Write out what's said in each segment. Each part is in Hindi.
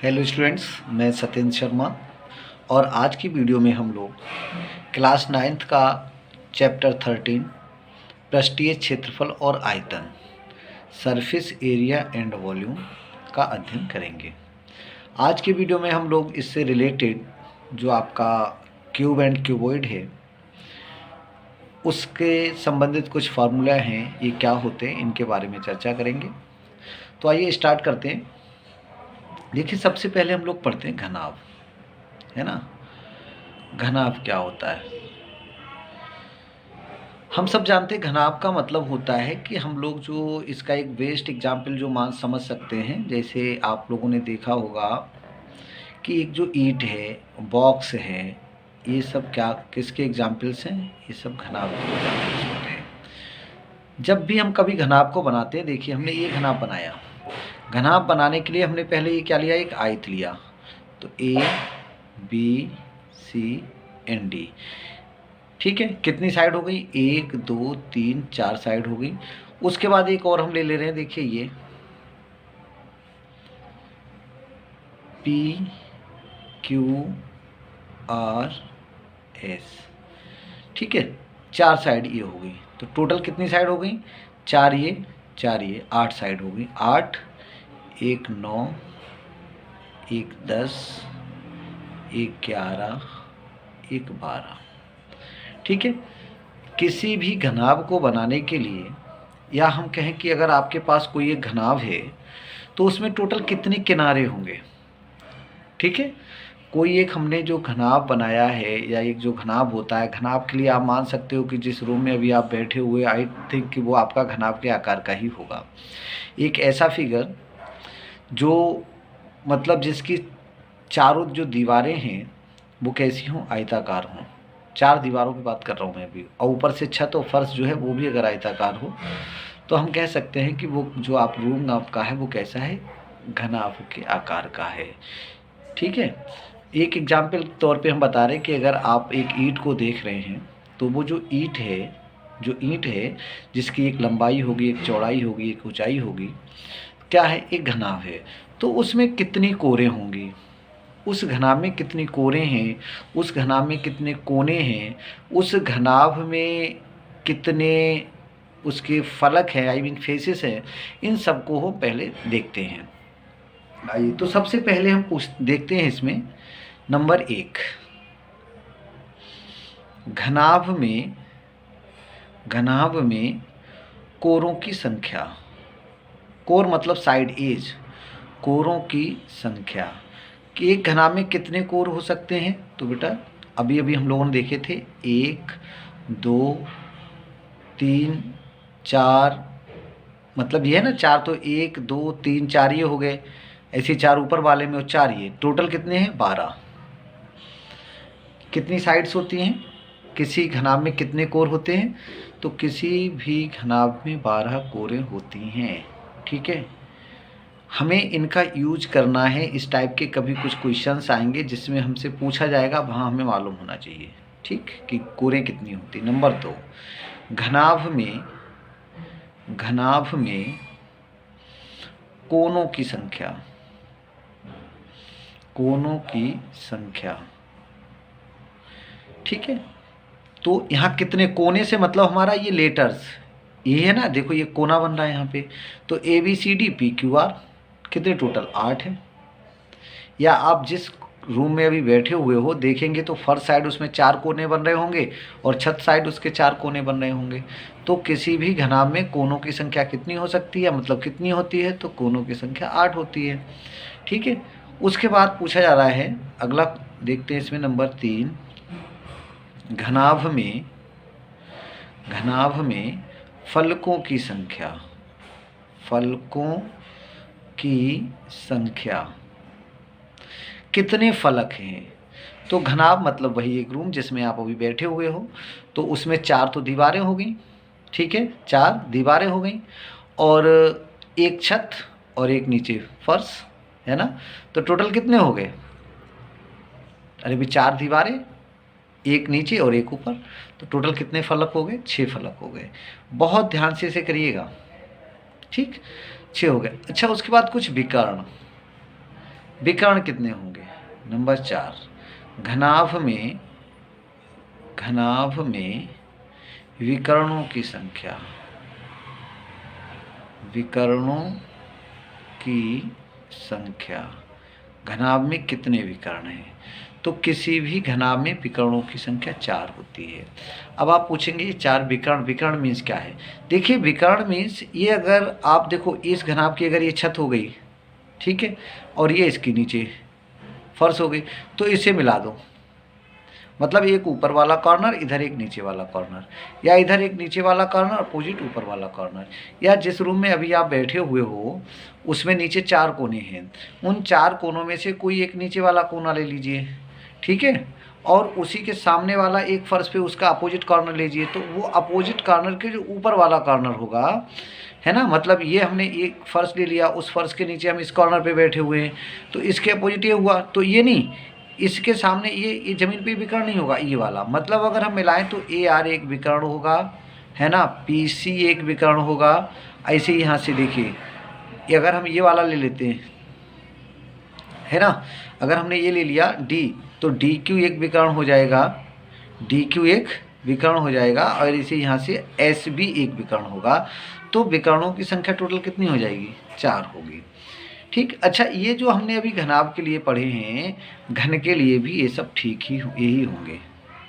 हेलो स्टूडेंट्स, मैं सत्येंद्र शर्मा और आज की वीडियो में हम लोग क्लास 9th का चैप्टर 13 पृष्ठीय क्षेत्रफल और आयतन सरफेस एरिया एंड वॉल्यूम का अध्ययन करेंगे। आज की वीडियो में हम लोग इससे रिलेटेड जो आपका क्यूब एंड क्यूबॉइड है उसके संबंधित कुछ फार्मूला हैं, ये क्या होते हैं इनके बारे में चर्चा करेंगे। तो आइए स्टार्ट करते हैं। देखिए, सबसे पहले हम लोग पढ़ते हैं घनाभ, है ना। घनाभ क्या होता है? हम सब जानते हैं घनाभ का मतलब होता है कि हम लोग जो इसका एक बेस्ट एग्जाम्पल जो मान समझ सकते हैं, जैसे आप लोगों ने देखा होगा कि एक जो ईंट है, बॉक्स है, ये सब क्या किसके एग्जाम्पल्स हैं? ये सब घनाभ के एग्जाम्पल्स होते हैं। जब भी हम कभी घनाभ को बनाते हैं, देखिए हमने ये घनाभ बनाया। घनाभ बनाने के लिए हमने पहले ये क्या लिया, एक आयत लिया। तो A B C and D, ठीक है। कितनी साइड हो गई? 1 2 3 4 साइड हो गई। उसके बाद एक और हम ले रहे हैं, देखिए ये पी क्यू आर एस, ठीक है। 4 साइड ये हो गई। तो टोटल कितनी साइड हो गई? 4 ये 8 साइड हो गई। 8 1 9 1 10 1 11 1 12, ठीक है। किसी भी घनाभ को बनाने के लिए, या हम कहें कि अगर आपके पास कोई एक घनाभ है तो उसमें टोटल कितने किनारे होंगे, ठीक है। कोई एक हमने जो घनाभ बनाया है, या एक जो घनाभ होता है, घनाभ के लिए आप मान सकते हो कि जिस रूम में अभी आप बैठे हुए, आई थिंक कि वो आपका घनाभ के आकार का ही होगा। एक ऐसा फिगर जो मतलब जिसकी चारों जो दीवारें हैं वो कैसी हों? आयताकार हों। 4 दीवारों की बात कर रहा हूँ मैं अभी, और ऊपर से छत और फर्श जो है वो भी अगर आयताकार हो तो हम कह सकते हैं कि वो जो आप रूम आपका है वो कैसा है? घनाभ के आकार का है, ठीक है। एक एग्जाम्पल तौर पे हम बता रहे हैं कि अगर आप एक ईंट को देख रहे हैं तो वो जो ईंट है जिसकी एक लंबाई होगी, एक चौड़ाई होगी, एक ऊंचाई होगी, क्या है? एक घनाभ है। तो उसमें कितनी कोरें होंगी? उस घनाभ में कितनी कोरें हैं? उस घनाभ में कितने कोने हैं? उस घनाभ में कितने उसके फलक हैं, आई मीन फेसेस हैं? इन सबको हम पहले देखते हैं। आइए, तो सबसे पहले हम देखते हैं इसमें नंबर 1, घनाभ में कोरों की संख्या। कोर मतलब साइड एज, कोरों की संख्या कि एक घनाभ में कितने कोर हो सकते हैं। तो बेटा अभी अभी हम लोगों ने देखे थे 1 2 3 4, मतलब ये है ना 4, तो 1 2 3 4 ये हो गए। ऐसे 4 ऊपर वाले में और 4 ये, टोटल कितने हैं? 12। कितनी साइड्स होती हैं? किसी घनाभ में कितने कोर होते हैं? तो किसी भी घनाभ में 12 कोरें होती हैं, ठीक है। हमें इनका यूज करना है। इस टाइप के कभी कुछ क्वेश्चंस आएंगे जिसमें हमसे पूछा जाएगा, वहाँ हमें मालूम होना चाहिए, ठीक, कि कोरें कितनी होती। नंबर 2, घनाभ में कोनों की संख्या, ठीक है। तो यहाँ कितने कोने से मतलब हमारा ये लेटर्स, ये है ना, देखो ये कोना बन रहा है यहाँ पे। तो ABCD PQR कितने टोटल? 8 है। या आप जिस रूम में अभी बैठे हुए हो देखेंगे तो फर्स्ट साइड उसमें 4 कोने बन रहे होंगे और छत साइड उसके 4 कोने बन रहे होंगे। तो किसी भी घनाभ में कोनों की संख्या कितनी हो सकती है, मतलब कितनी होती है? तो कोनों की संख्या 8 होती है, ठीक है। उसके बाद पूछा जा रहा है, अगला देखते हैं इसमें नंबर 3, घनाभ में फलकों की संख्या कितने फलक हैं? तो घनाभ मतलब वही एक रूम जिसमें आप अभी बैठे हुए हो, तो उसमें 4 तो दीवारें हो गई, ठीक है, 4 दीवारें हो गई, और एक छत और एक नीचे फर्श, है ना। तो टोटल कितने हो गए? अरे भी 4 दीवारें, एक नीचे और एक ऊपर, तो टोटल कितने फलक हो गए? 6 फलक हो गए। बहुत ध्यान से इसे करिएगा, ठीक। 6 हो गए। अच्छा, उसके बाद कुछ विकर्ण, विकर्ण कितने होंगे? नंबर 4, घनाभ में विकर्णों की संख्या, घनाभ में कितने विकर्ण हैं? तो किसी भी घनाभ में विकर्णों की संख्या 4 होती है। अब आप पूछेंगे ये 4 विकर्ण मीन्स क्या है? देखिए विकर्ण मीन्स ये, अगर आप देखो इस घनाभ की अगर ये छत हो गई, ठीक है, और ये इसके नीचे फर्श हो गई, तो इसे मिला दो, मतलब एक ऊपर वाला कॉर्नर, इधर एक नीचे वाला कॉर्नर, या इधर एक नीचे वाला कॉर्नर अपोजिट ऊपर वाला कॉर्नर, या जिस रूम में अभी आप बैठे हुए हो उसमें नीचे 4 कोने हैं, उन 4 कोनों में से कोई एक नीचे वाला कोना ले लीजिए, ठीक है, और उसी के सामने वाला एक फर्श पे उसका अपोजिट कॉर्नर लीजिए, तो वो अपोजिट कॉर्नर के जो ऊपर वाला कॉर्नर होगा, है ना, मतलब ये हमने एक फर्श ले लिया, उस फर्श के नीचे हम इस कॉर्नर पे बैठे हुए हैं, तो इसके अपोजिट ये हुआ, तो ये नहीं, इसके सामने ये ज़मीन पे विकर्ण नहीं होगा ये वाला, मतलब अगर हम मिलाएं तो ए आर एक विकर्ण होगा, है ना, पी सी एक विकर्ण होगा। ऐसे यहाँ से देखिए, अगर हम ये वाला ले लेते हैं, है ना, अगर हमने ये ले लिया डी, तो डी क्यू एक विकर्ण हो जाएगा, डी क्यू एक विकर्ण हो जाएगा, और इसे यहाँ से एस भी एक विकर्ण होगा। तो विकर्णों की संख्या टोटल कितनी हो जाएगी? 4 होगी। ठीक, अच्छा, ये जो हमने अभी घनाभ के लिए पढ़े हैं, घन के लिए भी ये सब ठीक ही यही होंगे।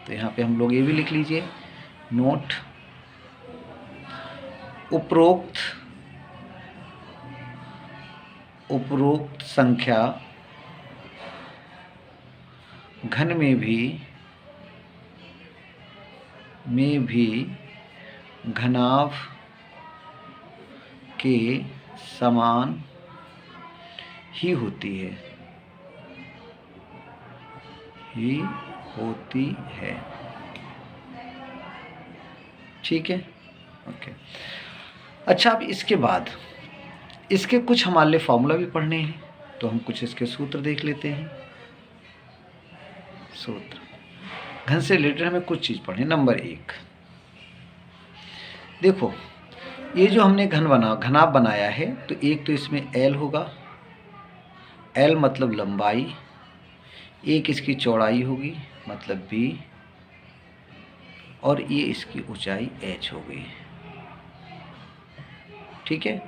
तो यहाँ पे हम लोग ये भी लिख लीजिए, नोट, उपरोक्त संख्या घन में भी घनाभ के समान ही होती है, ठीक है, ओके। अच्छा, अब इसके बाद इसके कुछ हमारे लिए फॉर्मूला भी पढ़ने हैं, तो हम कुछ इसके सूत्र देख लेते हैं। सूत्र, घन से रिलेटेड हमें कुछ चीज़ पढ़नी। नंबर 1, देखो ये जो हमने घनाभ बनाया है, तो एक तो इसमें L होगा, L मतलब लंबाई, एक इसकी चौड़ाई होगी मतलब B, और ये इसकी ऊंचाई H हो गई, ठीक है।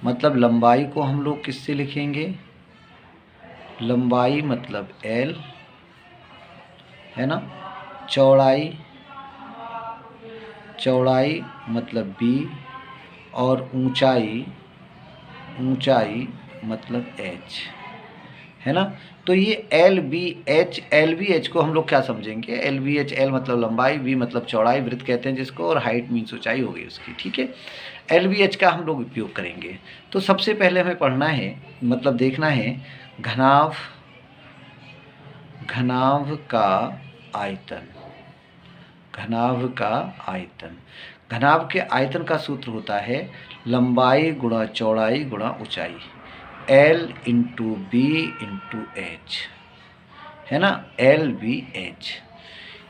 मतलब लंबाई को हम लोग किससे लिखेंगे? लंबाई मतलब L, है ना, चौड़ाई मतलब B, और ऊंचाई मतलब H, है ना। तो ये एल बी एच को हम लोग क्या समझेंगे? एल बी एच, एल मतलब लंबाई, बी मतलब चौड़ाई, वृत्त कहते हैं जिसको, और हाइट मीन्स ऊंचाई हो गई उसकी, ठीक है। एल बी एच का हम लोग उपयोग करेंगे। तो सबसे पहले हमें पढ़ना है, मतलब देखना है घनाभ का आयतन। घनाभ के आयतन का सूत्र होता है लंबाई गुणा चौड़ाई गुणा ऊंचाई, L into B into H, है ना, LBH।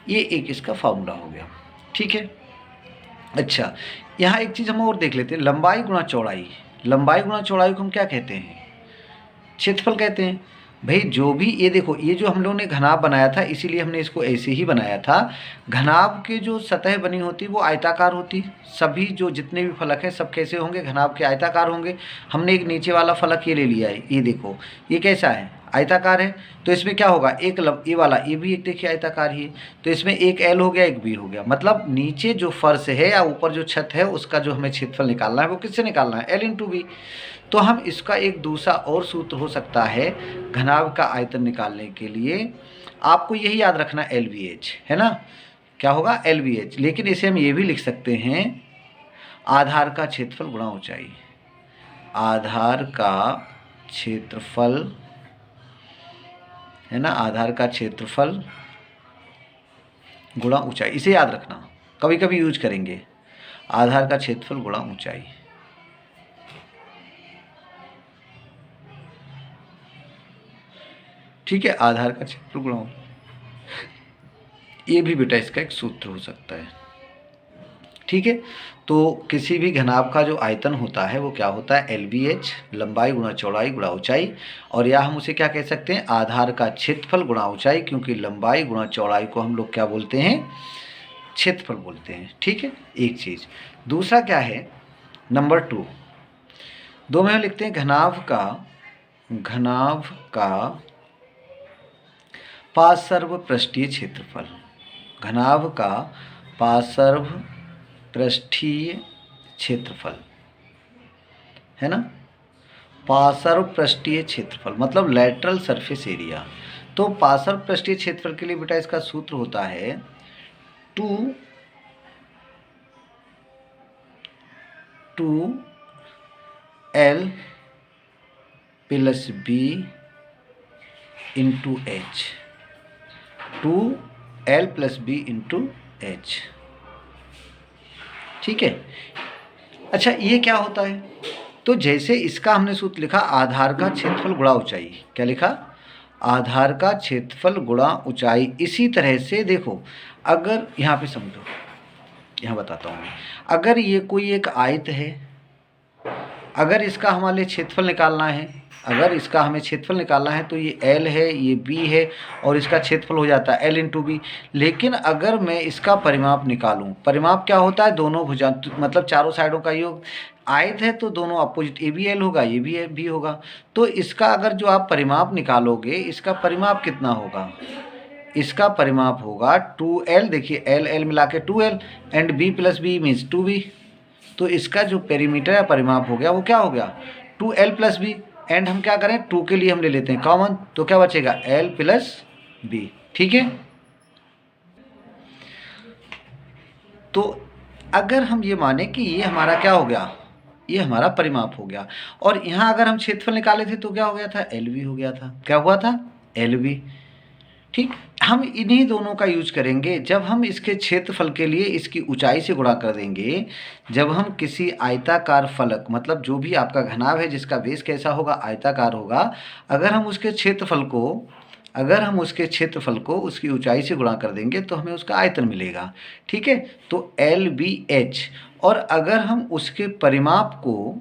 ये एक इसका फार्मूला हो गया, ठीक है। अच्छा, यहाँ एक चीज़ हम और देख लेते हैं, लंबाई गुणा चौड़ाई को हम क्या कहते हैं? क्षेत्रफल कहते हैं। भाई जो भी, ये देखो, ये जो हम लोगों ने घनाभ बनाया था, इसीलिए हमने इसको ऐसे ही बनाया था। घनाभ के जो सतह बनी होती वो आयताकार होती, सभी जो जितने भी फलक हैं सब कैसे होंगे? घनाभ के आयताकार होंगे। हमने एक नीचे वाला फलक ये ले लिया है, ये देखो ये कैसा है? आयताकार है। तो इसमें क्या होगा? एक ये वाला, ये भी एक देखिए आयताकार ही है, तो इसमें एक L हो गया, एक B हो गया। मतलब नीचे जो फर्श है या ऊपर जो छत है उसका जो हमें क्षेत्रफल निकालना है वो किससे निकालना है? L into B। तो हम इसका एक दूसरा और सूत्र हो सकता है घनाभ का आयतन निकालने के लिए, आपको यही याद रखना, LBH, है ना। क्या होगा? LBH। लेकिन इसे हम ये भी लिख सकते हैं आधार का क्षेत्रफल गुणा ऊंचाई, आधार का क्षेत्रफल, है ना, आधार का क्षेत्रफल गुणा ऊंचाई। इसे याद रखना, कभी कभी यूज करेंगे, आधार का क्षेत्रफल गुणा ऊंचाई। ठीक है, आधार का क्षेत्रफल गुणा ऊंचाई, ये भी बेटा इसका एक सूत्र हो सकता है, ठीक। ठीक है। तो किसी भी घनाभ का जो आयतन होता है वो क्या होता है, LBH, लंबाई गुणा चौड़ाई गुणा ऊंचाई, और या हम उसे क्या कह सकते हैं, आधार का क्षेत्रफल गुणा ऊंचाई, क्योंकि लंबाई गुणा चौड़ाई को हम लोग क्या बोलते हैं, क्षेत्रफल बोलते हैं। ठीक है, एक चीज़। दूसरा क्या है, नंबर 2, 2 में हम लिखते हैं घनाभ का पार्श्व पृष्ठीय क्षेत्रफल। घनाभ का पार्श्व पृष्ठीय क्षेत्रफल है ना, पार्श्व पृष्ठीय क्षेत्रफल मतलब लैटरल सरफेस एरिया। तो पार्श्व पृष्ठीय क्षेत्रफल के लिए बेटा इसका सूत्र होता है 2L + B × H, 2L + B × H। ठीक है। अच्छा, ये क्या होता है, तो जैसे इसका हमने सूत्र लिखा आधार का क्षेत्रफल गुणा ऊंचाई, क्या लिखा, आधार का क्षेत्रफल गुणा ऊंचाई। इसी तरह से देखो, अगर यहाँ पे समझो, यहाँ बताता हूँ मैं, अगर ये कोई एक आयत है, अगर इसका हमारे क्षेत्रफल निकालना है, अगर इसका हमें क्षेत्रफल निकालना है तो ये L है, ये B है, और इसका क्षेत्रफल हो जाता है L × B। लेकिन अगर मैं इसका परिमाप निकालूं, परिमाप क्या होता है, दोनों भुजा मतलब चारों साइडों का योग। आयत है तो दोनों अपोजिट, ये भी L होगा, ये भी B होगा। तो इसका अगर जो आप परिमाप निकालोगे, इसका परिमाप कितना होगा, इसका परिमाप होगा 2L, देखिए L L मिला के 2L, and B + B means 2B। तो इसका जो पेरीमीटर या परिमाप हो गया वो क्या हो गया, 2L + B, एंड हम क्या करें, 2 के लिए हम ले लेते हैं कॉमन, तो क्या बचेगा, L + B। ठीक है। तो अगर हम ये माने कि ये हमारा क्या हो गया, ये हमारा परिमाप हो गया, और यहाँ अगर हम क्षेत्रफल निकाले थे तो क्या हो गया था, LB हो गया था। क्या हुआ था, LB। ठीक, हम इन्हीं दोनों का यूज करेंगे जब हम इसके क्षेत्रफल के लिए इसकी ऊंचाई से गुणा कर देंगे। जब हम किसी आयताकार फलक, मतलब जो भी आपका घनाभ है जिसका बेस कैसा होगा, आयताकार होगा, अगर हम उसके क्षेत्रफल को उसकी ऊंचाई से गुणा कर देंगे तो हमें उसका आयतन मिलेगा। ठीक है, तो LBH, और अगर हम उसके परिमाप को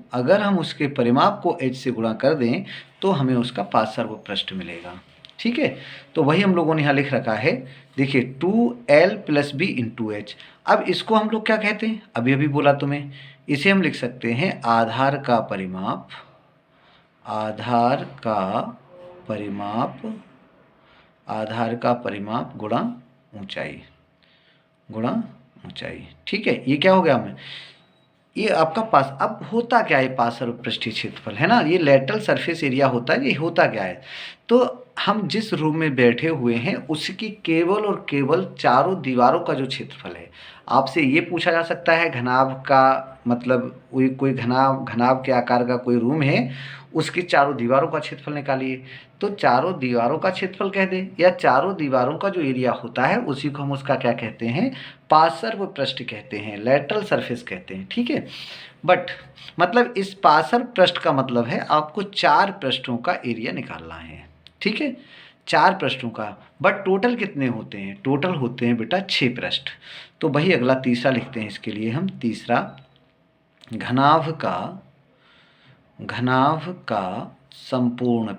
H से गुणा कर दें तो हमें उसका पार्श्व पृष्ठ मिलेगा। ठीक है, तो वही हम लोगों ने यहाँ लिख रखा है, देखिए 2L + B × H। अब इसको हम लोग क्या कहते हैं, अभी अभी बोला तुम्हें, इसे हम लिख सकते हैं आधार का परिमाप गुणा ऊंचाई। ठीक है, ये क्या हो गया, हमें ये आपका पास, अब होता क्या है, पार्श्व पृष्ठीय क्षेत्रफल है ना, ये लेटरल सरफेस एरिया होता है। ये होता क्या है, तो हम जिस रूम में बैठे हुए हैं उसकी केवल और केवल चारों दीवारों का जो क्षेत्रफल है, आपसे ये पूछा जा सकता है घनाभ का मतलब कोई घनाभ के आकार का कोई रूम है, उसकी चारों दीवारों का क्षेत्रफल निकालिए। तो चारों दीवारों का क्षेत्रफल कह दे, या चारों दीवारों का जो एरिया होता है उसी को हम उसका क्या कहते हैं, पार्श्व पृष्ठ कहते हैं, लेटरल सरफेस कहते हैं। ठीक है, बट मतलब इस पार्श्व पृष्ठ का मतलब है आपको 4 पृष्ठों का एरिया निकालना है। ठीक है, 4 पृष्ठों का, बट टोटल कितने होते हैं, टोटल होते हैं बेटा 6 पृष्ठ। तो वही अगला तीसरा लिखते हैं, इसके लिए हम तीसरा, घनाभ का संपूर्ण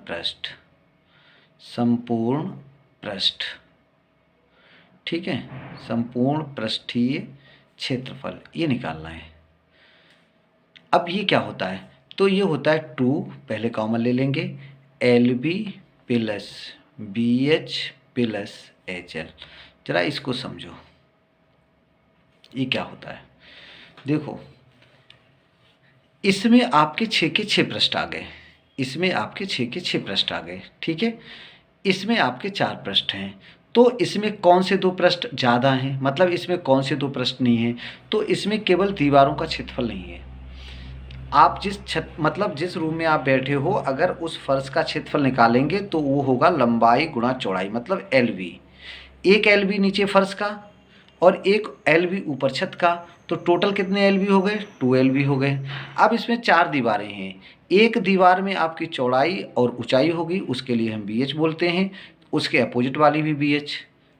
पृष्ठ। ठीक है, संपूर्ण पृष्ठीय क्षेत्रफल ये निकालना है। अब ये क्या होता है, तो ये होता है 2, पहले कॉमन ले लेंगे, LB + BH + HL। जरा इसको समझो, ये क्या होता है, देखो इसमें आपके 6 के 6 पृष्ठ आ गए, इसमें आपके 6 के 6 पृष्ठ आ गए। ठीक है, इसमें आपके 4 पृष्ठ हैं, तो इसमें कौन से 2 पृष्ठ ज़्यादा हैं, मतलब इसमें कौन से 2 पृष्ठ नहीं हैं, तो इसमें केवल दीवारों का क्षेत्रफल नहीं है। आप जिस रूम में आप बैठे हो, अगर उस फर्श का क्षेत्रफल निकालेंगे तो वो होगा लंबाई गुणा चौड़ाई, मतलब LB। एक LB नीचे फर्श का और एक LB ऊपर छत का, तो टोटल कितने LB हो गए, 2 LB हो गए। अब इसमें 4 दीवारें हैं, एक दीवार में आपकी चौड़ाई और ऊंचाई होगी, उसके लिए हम BH बोलते हैं, उसके अपोजिट वाली भी BH।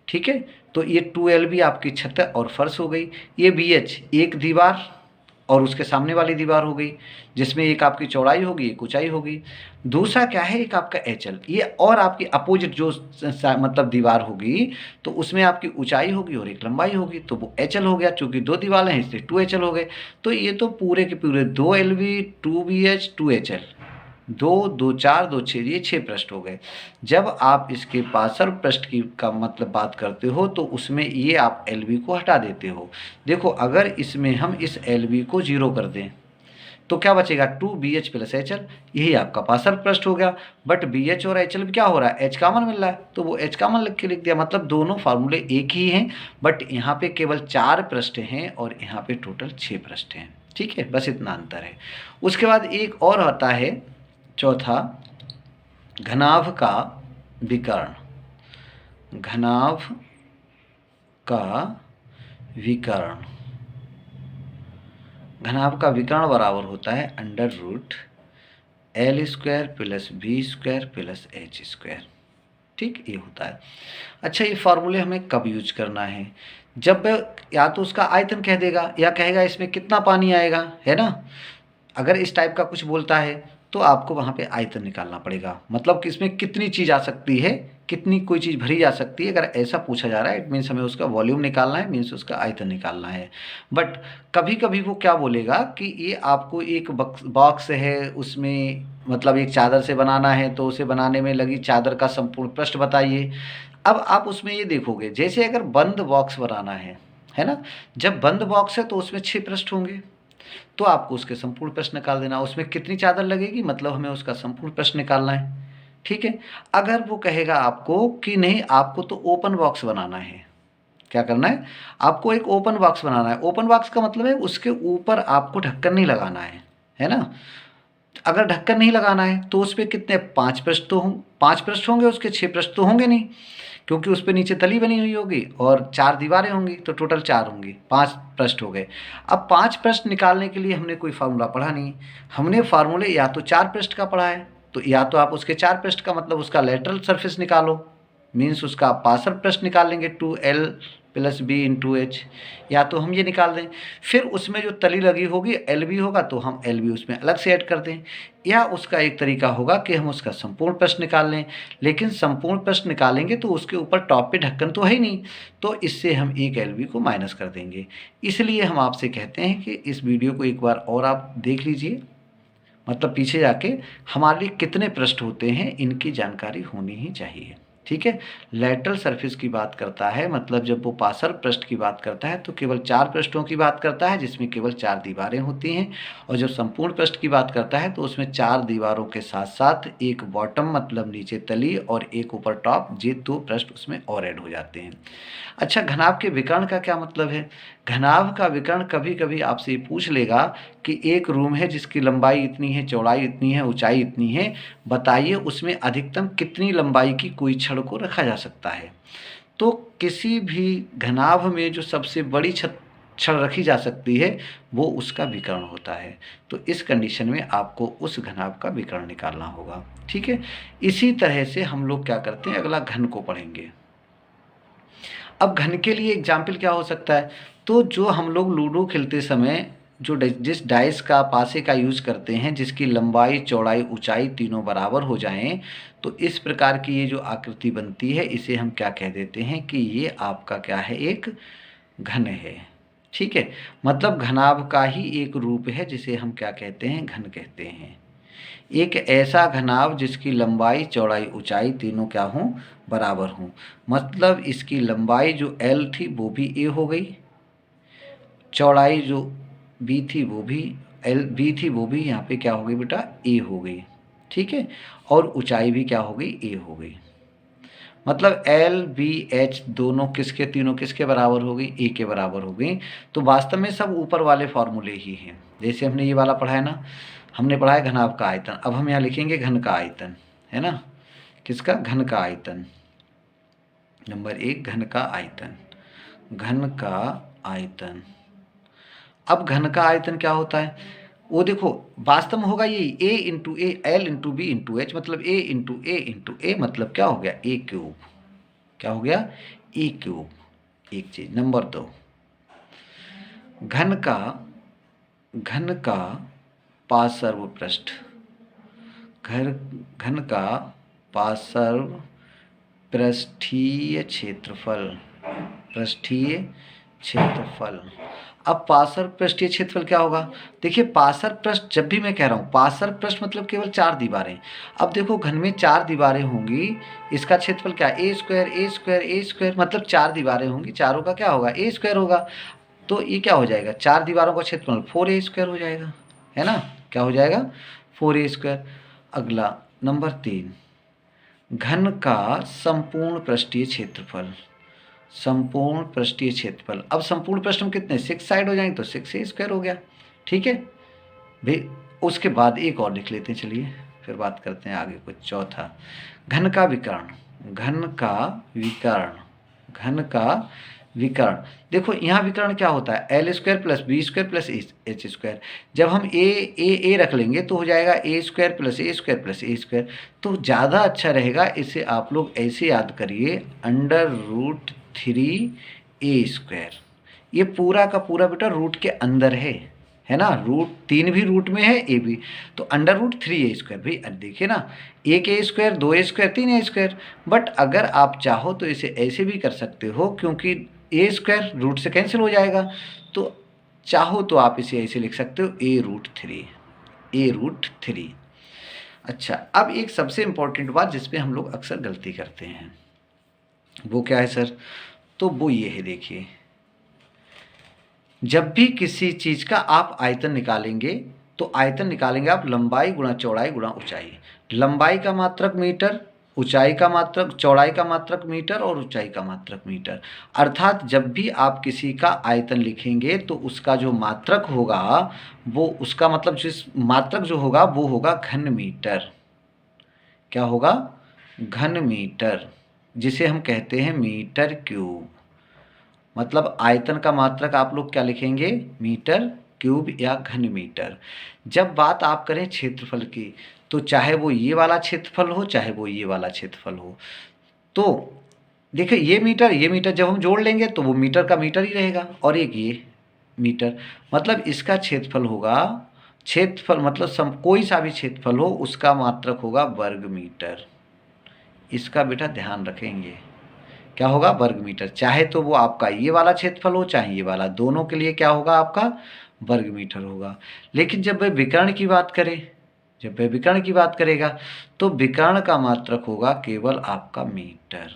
ठीक है। तो ये 2L भी आपकी छत और फर्श हो गई। ये BH एक दीवार और उसके सामने वाली दीवार हो गई, जिसमें एक आपकी चौड़ाई होगी, एक ऊंचाई होगी। दूसरा क्या है, एक आपका HL, ये और आपकी अपोजिट जो मतलब दीवार होगी तो उसमें आपकी ऊंचाई होगी और एक लंबाई होगी, तो वो HL हो गया। चूंकि दो दीवारें हैं इसलिए 2HL हो गए। तो ये तो पूरे के पूरे 2LV 2BH 2HL, 2 2 4 2 6, ये 6 पृष्ठ हो गए। जब आप इसके पार्श्व पृष्ठ की का मतलब बात करते हो तो उसमें ये आप LV को हटा देते हो। देखो अगर इसमें हम इस LV को 0 कर दें तो क्या बचेगा, 2BH + HL, यही आपका पार्श्व पृष्ठ हो गया। बट BH और HL क्या हो रहा है, H कॉमन मिल रहा है, तो वो H कॉमन लिख दिया। मतलब दोनों फार्मूले एक ही हैं, बट यहाँ पे केवल 4 पृष्ठ हैं और यहाँ पे टोटल 6 पृष्ठ हैं। ठीक है, बस इतना अंतर है। उसके बाद एक और आता है चौथा, घनाभ का विकर्ण। घनाभ का विकर्ण, घनाभ का विकर्ण बराबर होता है √L² + B² + H²। ठीक, ये होता है। अच्छा, ये फार्मूले हमें कब यूज करना है, जब या तो उसका आयतन कह देगा या कहेगा इसमें कितना पानी आएगा, है ना। अगर इस टाइप का कुछ बोलता है तो आपको वहाँ पे आयतन निकालना पड़ेगा, मतलब कि इसमें कितनी चीज़ आ सकती है, कितनी कोई चीज़ भरी जा सकती है। अगर ऐसा पूछा जा रहा है इट मीन्स हमें उसका वॉल्यूम निकालना है, मीन्स उसका आयतन निकालना है। बट कभी कभी वो क्या बोलेगा कि ये आपको एक बॉक्स है, उसमें मतलब एक चादर से बनाना है, तो उसे बनाने में लगी चादर का संपूर्ण पृष्ठ बताइए। अब आप उसमें ये देखोगे, जैसे अगर बंद बॉक्स बनाना है ना, जब बंद बॉक्स है तो उसमें 6 पृष्ठ होंगे, तो आपको उसके संपूर्ण प्रश्न निकाल देना। उसमें कितनी चादर लगेगी, मतलब हमें उसका संपूर्ण प्रश्न निकालना है। ठीक है। अगर वो कहेगा आपको कि नहीं, आपको तो ओपन बॉक्स बनाना है, क्या करना है, आपको एक ओपन बॉक्स बनाना है। ओपन बॉक्स का मतलब है उसके ऊपर आपको ढक्कन नहीं लगाना है ना। अगर ढक्कन नहीं लगाना है तो उस पर कितने 5 पृष्ठ तो 5 पृष्ठ होंगे, उसके 6 पृष्ठ तो होंगे नहीं, क्योंकि उस पर नीचे तली बनी हुई होगी और 4 दीवारें होंगी, तो टोटल 4 होंगी, 5 पृष्ठ हो गए। अब 5 पृष्ठ निकालने के लिए हमने कोई फार्मूला पढ़ा नहीं, हमने फार्मूले या तो 4 पृष्ठ का पढ़ा है, तो या तो आप उसके 4 पृष्ठ का मतलब उसका लेटरल सरफेस निकालो, मीन्स उसका पार्श्व पृष्ठ निकाल लेंगे 2L + B × H, या तो हम ये निकाल दें। फिर उसमें जो तली लगी होगी LB होगा तो हम LB उसमें अलग से ऐड कर दें, या उसका एक तरीका होगा कि हम उसका संपूर्ण प्रश्न निकाल लें। लेकिन संपूर्ण प्रश्न निकालेंगे तो उसके ऊपर टॉप पे ढक्कन तो है ही नहीं, तो इससे हम एक LB को माइनस कर देंगे। इसलिए हम आपसे कहते हैं कि इस वीडियो को एक बार और आप देख लीजिए, मतलब पीछे जाके हमारे लिए कितने पृष्ठ होते हैं इनकी जानकारी होनी ही चाहिए। ठीक है। लेटरल सरफेस की बात करता है, मतलब जब वो पार्श्व पृष्ठ की बात करता है तो केवल 4 पृष्ठों की बात करता है, जिसमें केवल 4 दीवारें होती हैं। और जब संपूर्ण पृष्ठ की बात करता है तो उसमें 4 दीवारों के साथ साथ एक बॉटम मतलब नीचे तली और एक ऊपर टॉप, ये 2 पृष्ठ उसमें और ऐड हो जाते हैं। अच्छा, घनाभ के विकर्ण का क्या मतलब है। घनाभ का विकर्ण कभी कभी आपसे पूछ लेगा कि एक रूम है जिसकी लंबाई इतनी है, चौड़ाई इतनी है, ऊंचाई इतनी है, बताइए उसमें अधिकतम कितनी लंबाई की कोई छड़ को रखा जा सकता है। तो किसी भी घनाभ में जो सबसे बड़ी छड़ रखी जा सकती है वो उसका विकर्ण होता है। तो इस कंडीशन में आपको उस घनाभ का विकर्ण निकालना होगा। ठीक है। इसी तरह से हम लोग क्या करते हैं, अगला घन को पढ़ेंगे। अब घन के लिए एग्जाम्पल क्या हो सकता है, तो जो हम लोग लूडो खेलते समय जो जिस डाइस का पासे का यूज़ करते हैं, जिसकी लंबाई चौड़ाई ऊंचाई तीनों बराबर हो जाएं, तो इस प्रकार की ये जो आकृति बनती है इसे हम क्या कह देते हैं कि ये आपका क्या है, एक घन है। ठीक है। मतलब घनाभ का ही एक रूप है जिसे हम क्या कहते हैं, घन कहते हैं। एक ऐसा घनाभ जिसकी लंबाई चौड़ाई ऊंचाई तीनों क्या हों, बराबर हों। मतलब इसकी लंबाई जो L थी वो भी A हो गई, चौड़ाई जो B थी वो भी B थी वो भी यहाँ पे क्या हो गई बेटा, A हो गई। ठीक है। और ऊंचाई भी क्या हो गई, A हो गई। मतलब L B H दोनों किसके, तीनों किसके बराबर हो गई, A के बराबर हो गई। तो वास्तव में सब ऊपर वाले फॉर्मूले ही हैं। जैसे हमने ये वाला पढ़ा है ना, हमने पढ़ा है घनाभ का आयतन, अब हम यहाँ लिखेंगे घन का आयतन, है ना। किसका, घन का आयतन। नंबर 1 घन का आयतन, घन का आयतन। अब घन का आयतन क्या होता है, वो देखो वास्तव में होगा ये A × A L × B × H, मतलब A × A × A मतलब क्या हो गया, A³ क्या हो गया, ए क्यूब, एक चीज। नंबर 2, घन का पार्श्व पृष्ठ, घन का पार्श्व पृष्ठीय क्षेत्रफल। अब पार्श्व पृष्ठीय क्षेत्रफल क्या होगा, देखिए पार्श्व पृष्ठ, जब भी मैं कह रहा हूँ पार्श्व पृष्ठ मतलब केवल 4 दीवारें। अब देखो घन में 4 दीवारें होंगी, इसका क्षेत्रफल क्या, ए स्क्वायर मतलब 4 दीवारें होंगी, चारों का क्या होगा, ए स्क्वायर होगा। तो ये क्या हो जाएगा, 4 दीवारों का क्षेत्रफल 4a स्क्वायर हो जाएगा, है ना, क्या हो जाएगा, 4a स्क्वायर। अगला नंबर 3, घन का संपूर्ण पृष्ठीय क्षेत्रफल। अब संपूर्ण पृष्ठ में कितने, 6 साइड हो जाएंगे तो 6a स्क्वायर हो गया, ठीक है भाई। उसके बाद एक और लिख लेते हैं, चलिए फिर बात करते हैं आगे कुछ। चौथा, घन का विकर्ण। देखो यहाँ विकर्ण क्या होता है, L square plus B square plus H square. जब हम ए रख लेंगे तो हो जाएगा A square plus A square plus A square. तो ज़्यादा अच्छा रहेगा, इसे आप लोग ऐसे याद करिए, √3a²। ये पूरा का पूरा बेटा रूट के अंदर है ना, √3 भी रूट में है, ए भी, तो √3a² भाई। देखिए ना, 1a², 2a², 3a²। बट अगर आप चाहो तो इसे ऐसे भी कर सकते हो, क्योंकि a² रूट से कैंसिल हो जाएगा, तो चाहो तो आप इसे ऐसे लिख सकते हो, a√3। अच्छा, अब एक सबसे इम्पोर्टेंट बात जिस पे हम लोग अक्सर गलती करते हैं, वो क्या है सर, तो वो ये है, देखिए जब भी किसी चीज का आप आयतन निकालेंगे तो आयतन निकालेंगे आप लंबाई गुणा चौड़ाई गुणा ऊंचाई। लंबाई का मात्रक मीटर, ऊंचाई का मात्रक, चौड़ाई का मात्रक मीटर और ऊंचाई का मात्रक मीटर। अर्थात जब भी आप किसी का आयतन लिखेंगे तो उसका जो मात्रक होगा, वो उसका मतलब जिस मात्रक जो होगा वो होगा घन मीटर। क्या होगा, घन मीटर, जिसे हम कहते हैं मीटर क्यूब। मतलब आयतन का मात्रक आप लोग क्या लिखेंगे, मीटर क्यूब या घन मीटर। जब बात आप करें क्षेत्रफल की, तो चाहे वो ये वाला क्षेत्रफल हो चाहे वो ये वाला क्षेत्रफल हो, तो देखिए ये मीटर जब हम जोड़ लेंगे तो वो मीटर का मीटर ही रहेगा, और एक ये मीटर, मतलब इसका क्षेत्रफल होगा, क्षेत्रफल मतलब कोई सा भी क्षेत्रफल हो उसका मात्रक होगा वर्ग मीटर। इसका बेटा ध्यान रखेंगे, क्या होगा, वर्ग मीटर। चाहे तो वो आपका ये वाला क्षेत्रफल हो चाहे ये वाला, दोनों के लिए क्या होगा, आपका वर्ग मीटर होगा। लेकिन जब वह विकर्ण की बात करेगा तो विकर्ण का मात्रक होगा केवल आपका मीटर।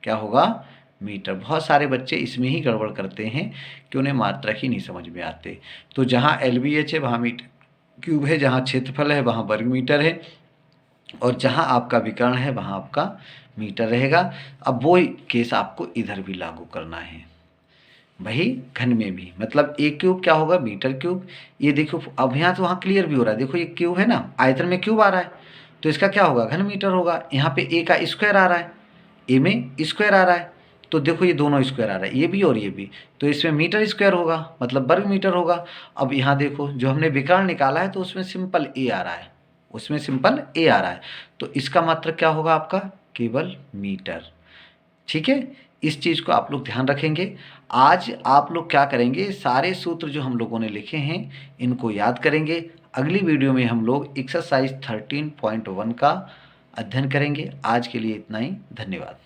क्या होगा, मीटर। बहुत सारे बच्चे इसमें ही गड़बड़ करते हैं कि उन्हें मात्रक ही नहीं समझ में आते। तो जहाँ LBH है वहाँ मीटर क्यूब है, जहाँ क्षेत्रफल है वहाँ वर्ग मीटर है, और जहाँ आपका विकर्ण है वहाँ आपका मीटर रहेगा। अब वो केस आपको इधर भी लागू करना है, वही घन में भी, मतलब ए क्यूब क्या होगा, मीटर क्यूब। ये देखो अब यहाँ तो वहाँ क्लियर भी हो रहा है, देखो ये क्यूब है ना, आयतन में क्यूब आ रहा है तो इसका क्या होगा, घन मीटर होगा। यहाँ पे ए का स्क्वायर आ रहा है, ए में स्क्वायर आ रहा है, तो देखो ये दोनों स्क्वायर आ रहा है, ये भी और ये भी, तो इसमें मीटर स्क्वायर होगा, मतलब वर्ग मीटर होगा। अब यहाँ देखो जो हमने विकर्ण निकाला है तो उसमें सिंपल ए आ रहा है, तो इसका मात्रक क्या होगा आपका, केवल मीटर। ठीक है, इस चीज़ को आप लोग ध्यान रखेंगे। आज आप लोग क्या करेंगे, सारे सूत्र जो हम लोगों ने लिखे हैं इनको याद करेंगे। अगली वीडियो में हम लोग एक्सरसाइज 13.1 का अध्ययन करेंगे। आज के लिए इतना ही, धन्यवाद।